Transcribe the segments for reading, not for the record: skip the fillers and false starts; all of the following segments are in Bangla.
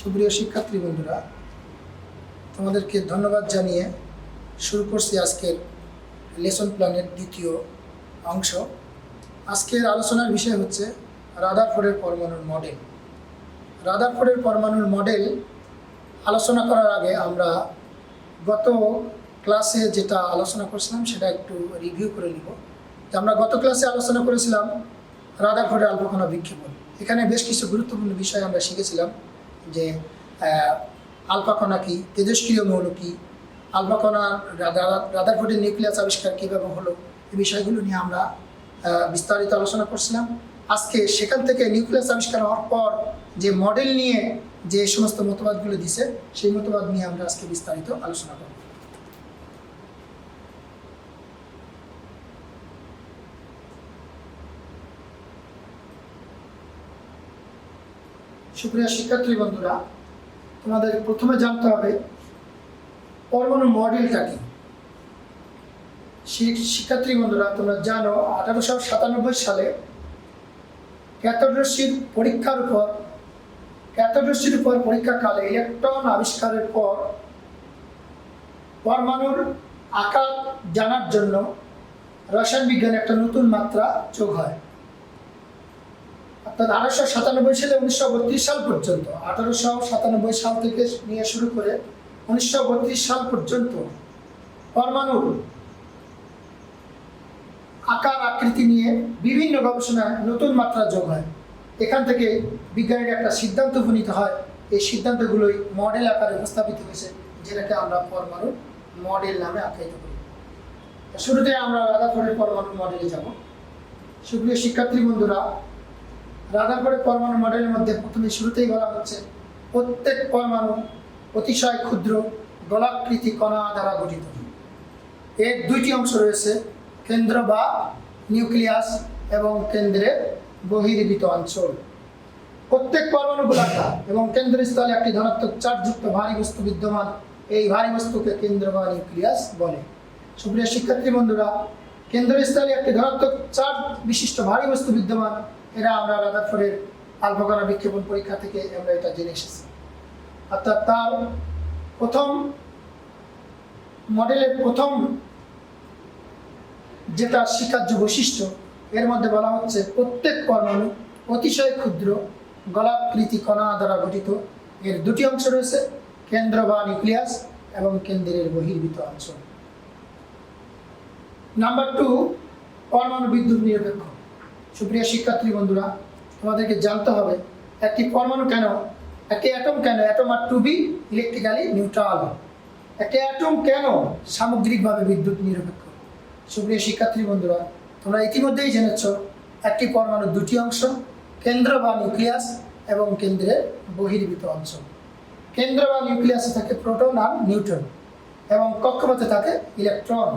সুপ্রিয় শিক্ষার্থী বন্ধুরা, তোমাদেরকে ধন্যবাদ জানিয়ে শুরু করছি আজকের লেসন প্ল্যানের দ্বিতীয় অংশ। আজকের আলোচনার বিষয় হচ্ছে রাদারফোর্ডের পরমাণুর মডেল। রাদারফোর্ডের পরমাণুর মডেল আলোচনা করার আগে আমরা গত ক্লাসে যেটা আলোচনা করেছিলাম সেটা একটু রিভিউ করে নিব। আমরা গত ক্লাসে আলোচনা করেছিলাম রাদারফোর্ডের আলফা কণা বিক্ষেপণ। এখানে বেশ কিছু গুরুত্বপূর্ণ বিষয় আমরা শিখেছিলাম, যে আলফা কণা কী, তেজস্ক্রিয় মৌল কী, আলফা কণা রাদারফোর্ডের নিউক্লিয়াস আবিষ্কার কীভাবে হলো, এই বিষয়গুলো নিয়ে আমরা বিস্তারিত আলোচনা করছিলাম। আজকে সেখান থেকে নিউক্লিয়াস আবিষ্কার হওয়ার পর যে মডেল নিয়ে যে সমস্ত মতবাদগুলো দিছে, সেই মতবাদ নিয়ে আমরা আজকে বিস্তারিত আলোচনা করব। সুপ্রিয় শিক্ষার্থী বন্ধুরা, তোমাদের প্রথমে জানতে হবে পরমাণু মডেলটা কি। শিক্ষার্থী বন্ধুরা, তোমরা জানো 1897 সালে ক্যাথোড রশ্মির উপর পরীক্ষাকালে ইলেকট্রন আবিষ্কারের পর পরমাণুর আকার জানার জন্য রসায়ন বিজ্ঞানে একটা নতুন মাত্রা যোগ হয়। অর্থাৎ 1897 সালে 1932 সাল পর্যন্ত, 1897 সাল থেকে নিয়ে শুরু করে 1932 সাল পর্যন্ত পরমাণুর আকার আকৃতি নিয়ে বিভিন্ন গবেষণায় নতুন মাত্রা যোগ হয়। এখান থেকে বিজ্ঞানীর একটা সিদ্ধান্ত উপনীত হয়। এই সিদ্ধান্তগুলোই মডেল আকারে উপস্থাপিত হয়েছে, যেটাকে আমরা পরমাণু মডেল নামে আখ্যায়িত করি। শুরুতে আমরা রাদারফোর্ডের পরমাণু মডেলে যাব। সুপ্রিয় শিক্ষার্থী বন্ধুরা, রাদারফোর্ডের পরমাণু মডেলের মধ্যে প্রথমে শুরুতেই বলা হচ্ছে প্রত্যেক পরমাণু অতিশয় ক্ষুদ্র গোলাকৃতি কণা দ্বারা গঠিত। এর দুইটি অংশ রয়েছে, কেন্দ্র বা নিউক্লিয়াস এবং কেন্দ্রের বহির্ভূত অঞ্চল। প্রত্যেক পরমাণু গোলাকার এবং কেন্দ্রস্থলে একটি ধনাত্মক চার্জযুক্ত ভারী বস্তু বিদ্যমান। এই ভারী বস্তুকে কেন্দ্র বা নিউক্লিয়াস বলে। সুপ্রিয় শিক্ষার্থী বন্ধুরা, কেন্দ্রস্থলে একটি ধনাত্মক চার্জ বিশিষ্ট ভারী বস্তু বিদ্যমান। এরা আমরা রাদারফোর্ডের আলফা কণা বিক্ষেপণ পরীক্ষা থেকে আমরা এটা জেনে এসেছি। অর্থাৎ তার প্রথম মডেলের প্রথম যেটা স্বীকার্য বৈশিষ্ট্য, এর মধ্যে বলা হচ্ছে প্রত্যেক পরমাণু অতিশয় ক্ষুদ্র গোলাকৃতি কণা দ্বারা গঠিত। এর দুটি অংশ রয়েছে, কেন্দ্র বা নিউক্লিয়াস এবং কেন্দ্রের বহির্ভূত অঞ্চল। নাম্বার 2, পরমাণু বিদ্যুৎ নিরপেক্ষ। সুপ্রিয় শিক্ষার্থী বন্ধুরা, তোমাদেরকে জানতে হবে একটি পরমাণু কেন, একটি অ্যাটম কেন, অ্যাটম আর টু বি ইলেকট্রিক্যালি নিউট্রাল, একটি অ্যাটম কেন সামগ্রিকভাবে বিদ্যুৎ নিরপেক্ষ। সুপ্রিয় শিক্ষার্থী বন্ধুরা, তোমরা ইতিমধ্যেই জেনেছ একটি পরমাণু দুটি অংশ, কেন্দ্র বা নিউক্লিয়াস এবং কেন্দ্রের বহির্ভূত অঞ্চল। কেন্দ্র বা নিউক্লিয়াসে থাকে প্রোটন আর নিউট্রন এবং কক্ষপথে থাকে ইলেকট্রন।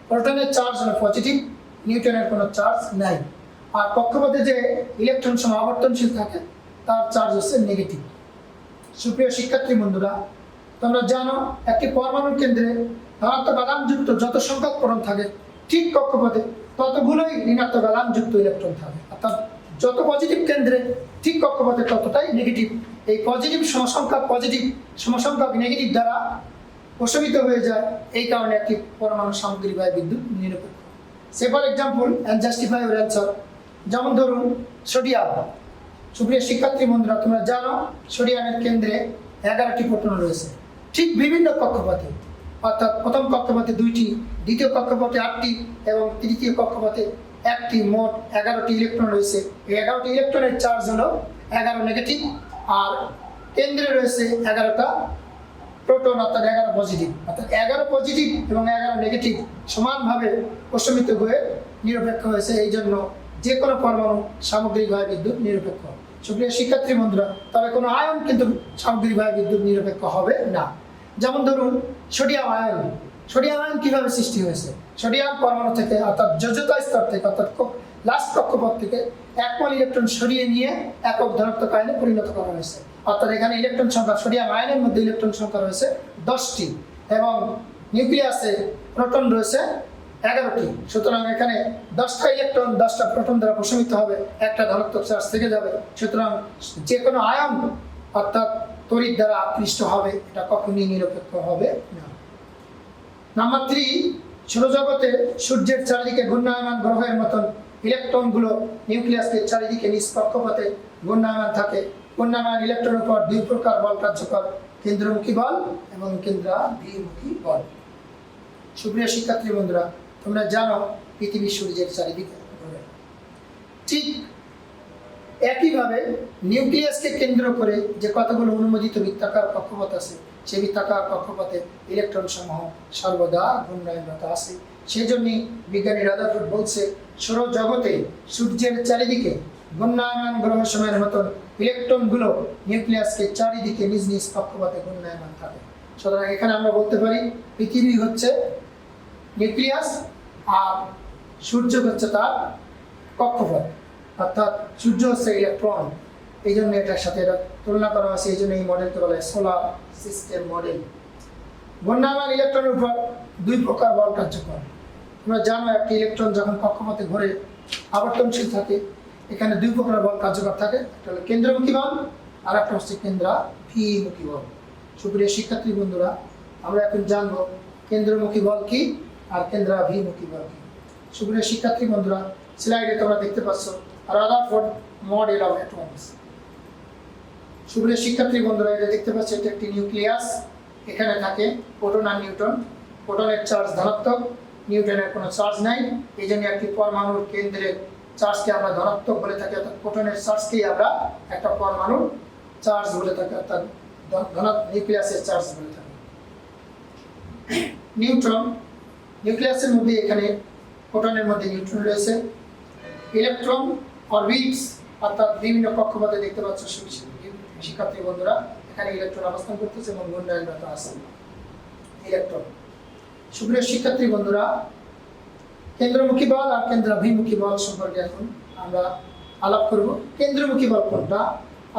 প্রোটনের চার্জ হলো পজিটিভ, নিউট্রনের কোনো চার্জ নাই। আর কক্ষপথে যে ইলেকট্রন সমাবর্তনশীল থাকে তার চার্জ হচ্ছে নেগেটিভ। সুপ্রিয় শিক্ষার্থী বন্ধুরা, তোমরা জানো একটি পরমাণুর কেন্দ্রে ধনাত্মক আধানযুক্ত যত সংখ্যক প্রোটন থাকে, ঠিক কক্ষপথে ততগুলোই ঋণাত্মক আধানযুক্ত ইলেকট্রন থাকে। অর্থাৎ যত পজিটিভ কেন্দ্রে, ঠিক কক্ষপথে ততটাই নেগেটিভ। এই পজিটিভ সমসংখ্যক নেগেটিভ দ্বারা প্রশমিত হয়ে যায়। এই কারণে একটি পরমাণু সামগ্রিকভাবে বিদ্যুৎ নিরপেক্ষ। Say for example and justify your answer. যেমন ধরুন সোডিয়াম। সুপ্রিয় শিক্ষার্থী বন্ধুরা, তোমরা জানো সোডিয়ামের কেন্দ্রে 11টি প্রোটন রয়েছে, ঠিক বিভিন্ন কক্ষপথে। অর্থাৎ প্রথম কক্ষপথে 2টি, দ্বিতীয় কক্ষপথে 8টি এবং তৃতীয় কক্ষপথে 1টি, মোট 11টি ইলেকট্রন রয়েছে। এই 11টি ইলেকট্রনের চার্জ হলো 11 নেগেটিভ, আর কেন্দ্রে রয়েছে 11টা প্রোটন, অর্থাৎ 11 পজিটিভ। অর্থাৎ 11 পজিটিভ এবং 11 নেগেটিভ সমানভাবে প্রশমিত হয়ে নিরপেক্ষ হয়েছে। এই জন্য যে কোনো পরমাণু সামগ্রিকভাবে বিদ্যুৎ নিরপেক্ষ। সুপ্রিয় শিক্ষার্থী বন্ধুরা, তবে কোনো আয়ন কিন্তু সামগ্রিকভাবে বিদ্যুৎ নিরপেক্ষ হবে না। যেমন ধরুন সোডিয়াম আয়ন। সোডিয়াম আয়ন কীভাবে সৃষ্টি হয়েছে? সোডিয়াম পরমাণু থেকে, অর্থাৎ যোজ্যতা স্তর থেকে, অর্থাৎ লাস্ট কক্ষপথ থেকে 1 মোল ইলেকট্রন সরিয়ে নিয়ে একক ধনাত্মক আয়নে পরিণত করা হয়েছে। অর্থাৎ এখানে ইলেকট্রন সংখ্যা, সোডিয়াম আয়নের মধ্যে ইলেকট্রন সংখ্যা রয়েছে 10টি এবং নিউক্লিয়াসে প্রোটন রয়েছে 11টি। সুতরাং এখানে 10টা ইলেকট্রন 10টা প্রোটন দ্বারা প্রশমিত হবে, একটা ধনাত্মক চার্জ থেকে যাবে। সুতরাং যে কোনো আয়ন, অর্থাৎ তড়িৎ দ্বারা আকৃষ্ট হবে, এটা কখনই নিরপেক্ষ হবে না। নাম্বার 3, সৌরজগতে সূর্যের চারিদিকে ঘূর্ণায়মান গ্রহের মতন ইলেকট্রনগুলো নিউক্লিয়াসের চারিদিকে নিজ কক্ষপথে ঘূর্ণায়মান থাকে। ঘূর্ণায়মান ইলেকট্রনের উপর 2 প্রকার বল কার্যকর, কেন্দ্রমুখী বল এবং কেন্দ্রাভিমুখী বল। সুপ্রিয় শিক্ষার্থী বন্ধুরা, তোমরা জানো পৃথিবী সূর্যের চারিদিকে ঘোরে। ঠিক একইভাবে নিউক্লিয়াসকে কেন্দ্র করে যে কতগুলো অনুমোদিত বৃত্তাকার কক্ষপথ আছে, সেই বৃত্তাকার কক্ষপথে ইলেকট্রন সমূহ সর্বদা ঘূর্ণায়নরত আছে। সেই জন্যই বিজ্ঞানী রাদারফোর্ড বলছে, সৌরজগতে সূর্যের চারিদিকে ঘূর্ণায়মান গ্রহসমূহের মতন ইলেকট্রনগুলো নিউক্লিয়াসকে চারিদিকে নিজ নিজ কক্ষপথে ঘূর্ণায়মান থাকে। সুতরাং এখানে আমরা বলতে পারি পৃথিবী হচ্ছে নিউক্লিয়াস আর সূর্য হচ্ছে তার কক্ষপথ, অর্থাৎ সূর্য হচ্ছে ইলেকট্রন। এই জন্য এটার সাথে এটা তুলনা করা হয়েছে, এই জন্য এই মডেলকে বলা হয় সোলার সিস্টেম মডেল। ঘূর্ণায়মান ইলেকট্রনের উপর 2 প্রকার বল কার্যকর। তোমরা জানো একটি ইলেকট্রন যখন কক্ষপথে ঘোরে আবর্তনশীল থাকে, এখানে 2 প্রকার বল কার্যকর থাকে, একটা হলো কেন্দ্রমুখী বল আর একটা হচ্ছে কেন্দ্রাভিমুখী বল। সুপ্রিয় শিক্ষার্থী বন্ধুরা, আমরা এখন জানবো কেন্দ্রমুখী বল কি আর কেন্দ্রাভিমুখী বল কি। সুপ্রিয় শিক্ষার্থী বন্ধুরা, স্লাইডে তোমরা দেখতে পাচ্ছ রাদারফোর্ড মডেল অফ অ্যাটমস। সুপ্রিয় শিক্ষার্থী বন্ধুরা, এটা দেখতে পাচ্ছ, এটা একটি নিউক্লিয়াস। এখানে থাকে প্রোটন আর নিউট্রন। প্রোটনের চার্জ ধনাত্মক, নিউট্রনের কোনো চার্জ নাই। এই জন্য একটি পরমাণুর কেন্দ্রের চার্জকে আমরা ধনাত্মক বলে থাকি, অর্থাৎ প্রোটনের চার্জকেই আমরা একটা পরমাণুর চার্জ বলে থাকি, অর্থাৎ নিউক্লিয়াসের চার্জ বলে থাকি। নিউট্রন, নিউক্লিয়াসের মধ্যে এখানে প্রোটনের মধ্যে নিউট্রন রয়েছে। ইলেকট্রন অরবিটস, অর্থাৎ বিভিন্ন কক্ষপথে দেখতে পাচ্ছ শিক্ষার্থী বন্ধুরা, এখানে ইলেকট্রন অবস্থান করতেছে এবং ঘূর্ণায়নরত আছে ইলেকট্রন। সুপ্রিয় শিক্ষার্থী বন্ধুরা, কেন্দ্রমুখী বল আর কেন্দ্রাভিমুখী বল সম্পর্কে এখন আমরা আলাপ করব। কেন্দ্রমুখী বল কোনটা?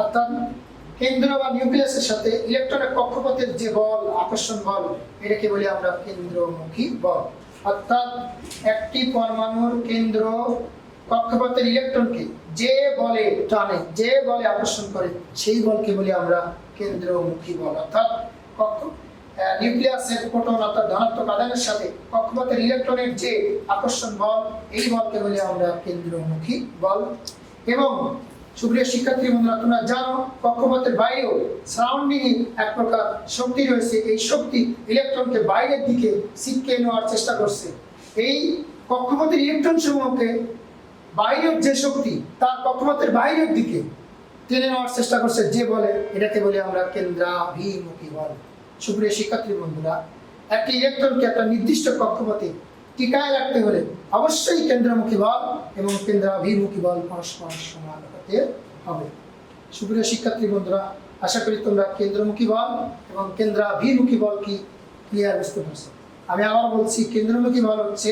অর্থাৎ কেন্দ্র বা নিউক্লিয়াসের সাথে ইলেকট্রনের কক্ষপথের যে বল, আকর্ষণ বল, এটাকে বলি আমরা কেন্দ্রমুখী বল। অর্থাৎ একটি পরমাণুর কেন্দ্র কক্ষপথের ইলেকট্রনকে যে বলে টানে, যে বলে আকর্ষণ করে, সেই বলকে বলি আমরা কেন্দ্রমুখী বল। অর্থাৎ নিউক্লিয়াসের প্রোটন অর্থাৎ ধনাত্মক আধানের সাথে কক্ষপথের ইলেকট্রনের যে আকর্ষণ বল, এই বলকে বলি আমরা কেন্দ্রমুখী বল। এবং সুপ্রিয় শিক্ষার্থী বন্ধুরা, তোমরা জানো কক্ষপথের বাইরেও সারাউন্ডিং এক প্রকার শক্তি রয়েছে। এই শক্তি ইলেকট্রনকে বাইরের দিকে ছিটকে নেওয়ার চেষ্টা করছে। এই কক্ষপথের ইলেকট্রন সমূহকে বাইরের যে শক্তি তার কক্ষপথের বাইরের দিকে টেনে নেওয়ার চেষ্টা করছে যে বলে, এটাকে বলি আমরা কেন্দ্রাভিমুখী বল। সুপ্রিয় শিক্ষার্থী বন্ধুরা, একটি ইলেকট্রনকে একটা নির্দিষ্ট কক্ষপথে টিকায় রাখতে হলে অবশ্যই কেন্দ্রমুখী বল এবং কেন্দ্রাভিমুখী বল পরস্পর সমান হতে হবে। সুপ্রিয় শিক্ষার্থী বন্ধুরা, আশা করি তোমরা কেন্দ্রমুখী বল এবং কেন্দ্রাভিমুখী বল কি ক্লিয়ার বুঝতে পারছো। আমি আবার বলছি, কেন্দ্রমুখী বল হচ্ছে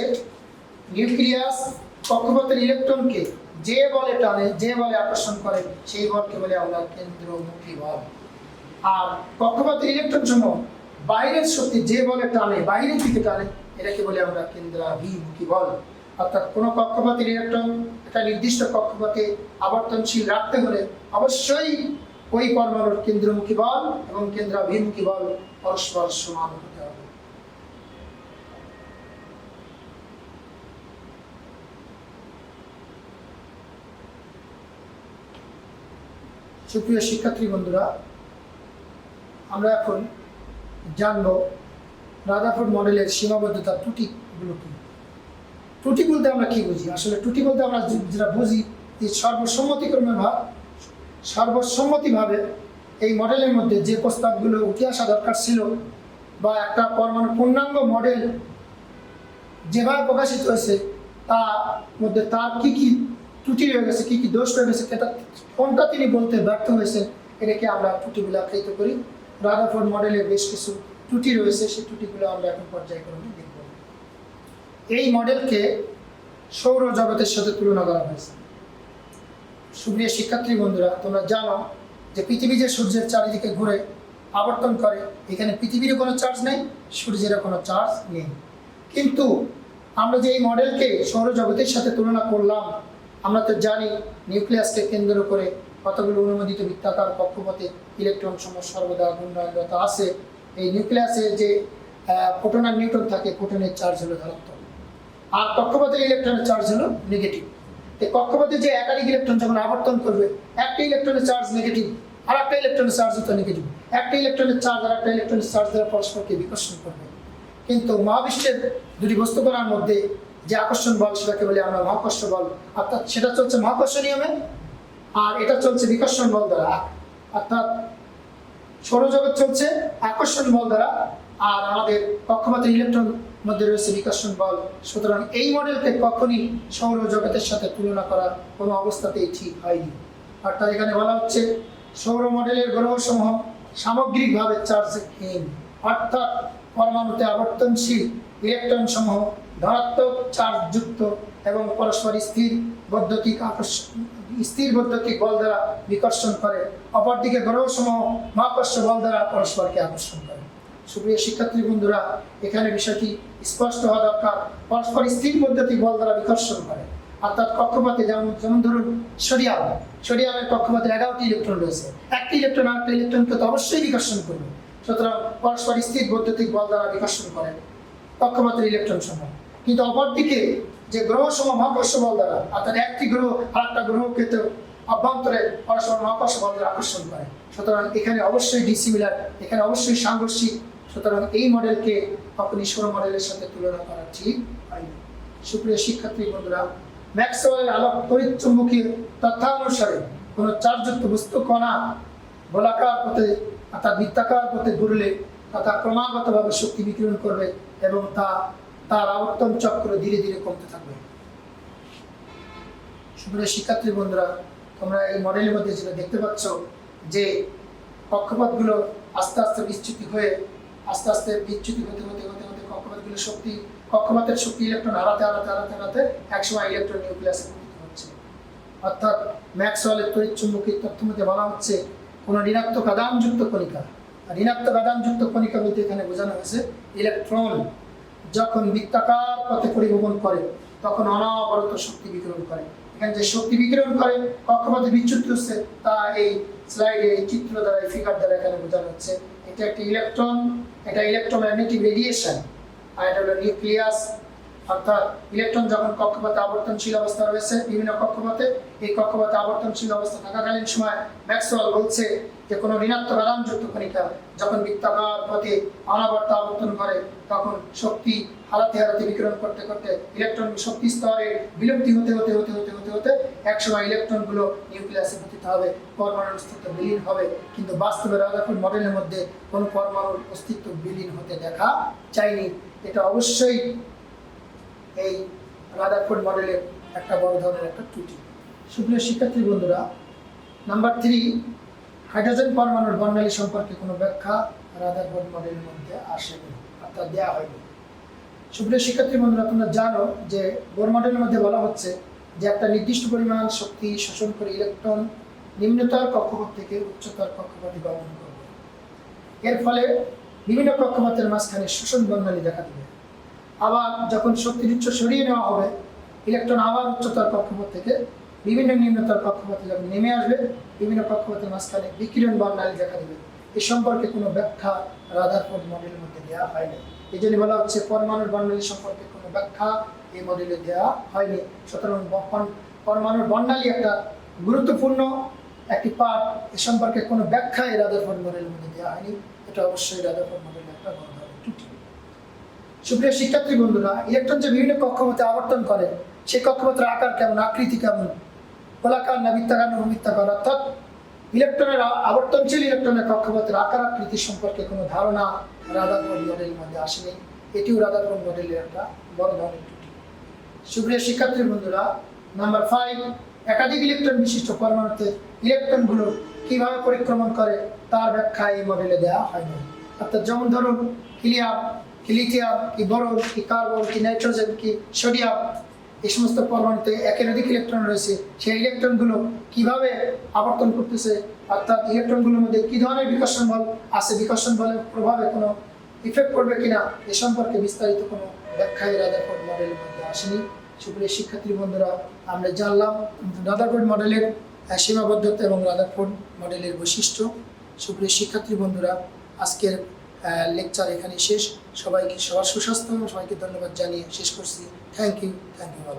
নিউক্লিয়াস কক্ষপথের ইলেকট্রনকে যে বলে টানে, যে বলে আকর্ষণ করে, সেই বলকে বলে আমরা কেন্দ্রমুখী বল। আর কক্ষপথের ইলেকট্রন সমূহ বাইরের শক্তি যে বলে টানে, বাইরের দিকে টানে, এটাকে বলে আমরা কেন্দ্রাভিমুখী বল। অর্থাৎ কোনো কক্ষপথের ইলেকট্রন একটা নির্দিষ্ট কক্ষপথে আবর্তনশীল রাখতে হলে অবশ্যই ওই পরমাণুর কেন্দ্রমুখী বল এবং কেন্দ্রাভিমুখী বল পরস্পর সমান হতে হবে। সুপ্রিয় শিক্ষার্থী বন্ধুরা, আমরা এখন জানব রাদারফোর্ড মডেলের সীমাবদ্ধতা, ত্রুটিগুলো কি। ত্রুটি বলতে আমরা কি বুঝি? আসলে ত্রুটি বলতে আমরা যেটা বুঝি যে সর্বসম্মতিভাবে এই মডেলের মধ্যে যে প্রস্তাবগুলো উঠে আসা দরকার ছিল, বা একটা পরমাণু পূর্ণাঙ্গ মডেল যেভাবে প্রকাশিত হয়েছে তার মধ্যে তার কি কি ত্রুটি রয়ে গেছে, কি কি দোষ রয়ে গেছে, কোনটা তিনি বলতে ব্যর্থ হয়েছেন, এটাকে আমরা ত্রুটিগুলো আখ্যায়িত করি। রাদারফোর্ড মডেলের বেশ কিছু ত্রুটি রয়েছে, সেই ত্রুটিগুলো আমরা এখন পর্যায়ক্রমে দেখব। এই মডেলকে সৌরজগতের সাথে তুলনা করা হয়েছে। সুপ্রিয় শিক্ষার্থী বন্ধুরা, তোমরা জানো যে পৃথিবী যে সূর্যের চারিদিকে ঘুরে আবর্তন করে, এখানে পৃথিবীরও কোনো চার্জ নেই, সূর্যেরও কোনো চার্জ নেই। কিন্তু আমরা যে এই মডেলকে সৌরজগতের সাথে তুলনা করলাম, আমরা তো জানি নিউক্লিয়াসকে কেন্দ্র করে কতগুলো অনুমোদিত বৃত্তাকার কক্ষপথে ইলেকট্রন সমূহ সর্বদা ঘূর্ণায়নরত আছে। এই নিউক্লিয়াসে যে প্রোটন আর নিউট্রন থাকে, প্রোটনের চার্জ হলো ধনাত্মক আর কক্ষপথের ইলেকট্রনের চার্জ হলো নেগেটিভ। এই কক্ষপথে যে একাধিক ইলেকট্রন যখন আবর্তন করবে, একটা ইলেকট্রনের চার্জ নেগেটিভ আর একটা ইলেকট্রনের চার্জ হতো নেগেটিভ, একটা ইলেকট্রনের চার্জ আর একটা ইলেকট্রনের চার্জ দ্বারা পরস্পরকে বিকর্ষণ করবে। কিন্তু মহাবিশ্বের দুটি বস্তুকণার মধ্যে যে আকর্ষণ বল সেটাকে বলি আমরা মহাকর্ষ বল, অর্থাৎ সেটা চলছে মহাকর্ষ নিয়মে আর এটা চলছে বিকর্ষণ বল দ্বারা। অর্থাৎ সৌরজগৎ চলছে আকর্ষণ বল দ্বারা আর আমাদের কক্ষপথের ইলেকট্রন মধ্যে রয়েছে বিকর্ষণ বল। সুতরাং এই মডেলকে কখনই সৌরজগতের সাথে তুলনা করা কোনো অবস্থাতেই ঠিক হয়নি। অর্থাৎ এখানে বলা হচ্ছে সৌর মডেলের গ্রহসমূহ সামগ্রিকভাবে চার্জহীন, অর্থাৎ পরমাণুতে আবর্তনশীল ইলেকট্রন সমূহ ধনাত্মক চার্জযুক্ত এবং পরস্পর স্থির বৈদ্যুতিক বল দ্বারা বিকর্ষণ করে। অপরদিকে গ্রহসমূহ মহাকর্ষ বল দ্বারা পরস্পরকে আকর্ষণ করে। সুপ্রিয় শিক্ষার্থী বন্ধুরা, এখানে বিষয়টি স্পষ্ট হওয়া দরকার। পরস্পর স্থির বৈদ্যুতিক বল দ্বারা বিকর্ষণ করে, অর্থাৎ কক্ষপথে যেমন ধরুন সোডিয়ামের কক্ষপথে 11টি ইলেকট্রন রয়েছে, একটি ইলেকট্রন আর একটা ইলেকট্রনকে তো অবশ্যই বিকর্ষণ করবে। সুতরাং পরস্পর স্থির বৈদ্যুতিক বল দ্বারা বিকর্ষণ করে কক্ষপথের ইলেকট্রন সমূহ। কিন্তু অপরদিকে যে গ্রহ সমূহ মহাকর্ষ বল দ্বারা, অর্থাৎ একটি গ্রহ আর একটা গ্রহকে তো অভ্যন্তরে পরস্পর মহাকর্ষ বল দ্বারা আকর্ষণ করে। সুতরাং এখানে অবশ্যই ডিসিমিলার, এখানে অবশ্যই সাংঘর্ষিক। সুতরাং এই মডেলকে কখনই সৌর মডেলের সাথে তুলনা করা ঠিক হয়নি। সুপ্রিয় শিক্ষার্থী বন্ধুরা, ম্যাক্সওয়েলের আলোক তড়িৎচুম্বকীয় তথ্যানুসারে কোনো চার্জযুক্ত বস্তু কণা গোলাকার পথে অর্থাৎ বৃত্তাকার পথে ঘুরলে তথা ক্রমাগতভাবে শক্তি বিকিরণ করবে এবং তার আবর্তন চক্র ধীরে ধীরে কমতে থাকবে। সুপ্রিয় শিক্ষার্থী বন্ধুরা, তোমরা এই মডেলের মধ্যে যেটা দেখতে পাচ্ছ যে কক্ষপথগুলো আস্তে আস্তে বিচ্যুতি হতে কক্ষপথগুলো কক্ষপথের শক্তি ইলেকট্রন হারাতে একসময় ইলেকট্রন নিউক্লিয়াসে পরিণত হচ্ছে। অর্থাৎ ম্যাক্সওয়েলের তড়িৎচুম্বকীয় তথ্য মধ্যে বলা হচ্ছে কোনো ঋণাত্মক আধানযুক্ত কণিকা, ঋণাত্মক আধানযুক্ত কণিকা বলতে এখানে বোঝানো হয়েছে ইলেকট্রন যখন বৃত্তাকার পথে পরিভ্রমণ করে তখন অনবরত শক্তি বিকিরণ করে। এখানে যে শক্তি বিকিরণ করে কক্ষপথে বিচ্যুত হচ্ছে তা এই স্লাইডে এই চিত্র দ্বারা, এই ফিগার দ্বারা এখানে বোঝানো হচ্ছে। এটা একটি ইলেকট্রন, এটা ইলেকট্রোম্যাগনেটিক রেডিয়েশন আর এটা হলো নিউক্লিয়াস। অর্থাৎ ইলেকট্রন যখন কক্ষপথে আবর্তনশীল অবস্থা রয়েছে বিভিন্ন কক্ষপথে, এই কক্ষপথে আবর্তনশীল অবস্থা থাকাকালীন সময় ম্যাক্সওয়েল বলছে যে কোনো ঋণাত্মক আধানযুক্ত কণিকা যখন বৃত্তাকার পথে অনবরত আবর্তন করে তখন শক্তি হারাতে বিকিরণ করতে ইলেকট্রন শক্তি স্তরে বিলুপ্তি হতে একসময় ইলেকট্রনগুলো নিউক্লিয়াসে পতিত হবে, পরমাণুর অস্তিত্ব বিলীন হবে। কিন্তু বাস্তবে রাদারফোর্ড মডেলের মধ্যে কোনো পরমাণুর অস্তিত্ব বিলীন হতে দেখা যায়নি। এটা অবশ্যই এই রাদারফোর্ড মডেলের একটা বড় ধরনের একটা ত্রুটি। সুপ্রিয় শিক্ষার্থী বন্ধুরা, নাম্বার 3, হাইড্রোজেন পরমাণুর বর্ণালী সম্পর্কে কোনো ব্যাখ্যা রাদারফোর্ড মডেলের মধ্যে আসেনি, অর্থাৎ দেওয়া হয়নি। সুপ্রিয় শিক্ষার্থী বন্ধুরা, তোমরা জানো যে বোর মডেলের মধ্যে বলা হচ্ছে যে একটা নির্দিষ্ট পরিমাণ শক্তি শোষণ করে ইলেকট্রন নিম্নতর কক্ষপথ থেকে উচ্চতর কক্ষপথে গমন করবে। এর ফলে বিভিন্ন কক্ষপথের মাঝখানে শোষণ বর্ণালী দেখা দেবে। আবার যখন শক্তির উৎস সরিয়ে নেওয়া হবে, ইলেকট্রন আবার উচ্চতর কক্ষপথ থেকে বিভিন্ন নিম্নতর কক্ষপথে যখন নেমে আসবে, বিভিন্ন কক্ষপথের মাঝখানে বিকিরণ বর্ণালী দেখা দেবে। এ সম্পর্কে কোনো ব্যাখ্যা রাদারফোর্ড মডেলের মধ্যে দেওয়া হয়নি। এই জন্য বলা হচ্ছে পরমাণুর বর্ণালী সম্পর্কে কোনো ব্যাখ্যা এই মডেলে দেওয়া হয়নি। সুতরাং পরমাণুর বর্ণালী একটা গুরুত্বপূর্ণ একটি পার্ট, এ সম্পর্কে কোনো ব্যাখ্যা এই রাদারফোর্ড মডেলের মধ্যে দেওয়া হয়নি। এটা অবশ্যই রাদারফোর্ড মডেলের একটা বড় ধরনের ত্রুটি। সুপ্রিয় শিক্ষার্থী বন্ধুরা, ইলেকট্রন যে বিভিন্ন কক্ষপথে আবর্তন করে সেই কক্ষপথের আকার কেমন, আকৃতি কেমন, গোলাকার না বৃত্তাকার না বৃত্তাকার, অর্থাৎ ইলেকট্রনের আবর্তনশীল ইলেকট্রনের কক্ষপথের আকার আকৃতি সম্পর্কে কোনো ধারণা রাদারফোর্ড মডেলের মধ্যে আসেনি। এটিও রাদারফোর্ড মডেলের একটা বড় ধরনের ত্রুটি। সুপ্রিয় শিক্ষার্থী বন্ধুরা, নাম্বার 5, একাধিক ইলেকট্রন বিশিষ্ট পরমাণুতে ইলেকট্রনগুলো কিভাবে পরিক্রমণ করে তার ব্যাখ্যা এই মডেলে দেওয়া হয়নি। অর্থাৎ যেমন ধরুন হিলিয়াম, কি লিথিয়াম, কি বোরন, কি কার্বন, কি নাইট্রোজেন, কি সোডিয়াম, এই সমস্ত পরমাণুতে একের অধিক ইলেকট্রন রয়েছে। সেই ইলেকট্রনগুলো কিভাবে আবর্তন করতেছে, অর্থাৎ ইলেকট্রনগুলোর মধ্যে কি ধরনের বিকর্ষণ বল আছে, বিকর্ষণ বলের প্রভাবে কোনো ইফেক্ট পড়বে কিনা, এ সম্পর্কে বিস্তারিত কোনো ব্যাখ্যাই রাদারফোর্ড মডেলের মধ্যে আসেনি। সুপ্রিয় শিক্ষার্থী বন্ধুরা, আমরা জানলাম রাদারফোর্ড মডেলের সীমাবদ্ধতা এবং রাদারফোর্ড মডেলের বৈশিষ্ট্য। সুপ্রিয় শিক্ষার্থী বন্ধুরা, আজকের লেকচার এখানে শেষ। সবাইকে সবার সুস্বাস্থ্য এবং সবাইকে ধন্যবাদ জানিয়ে শেষ করছি। Thank you all.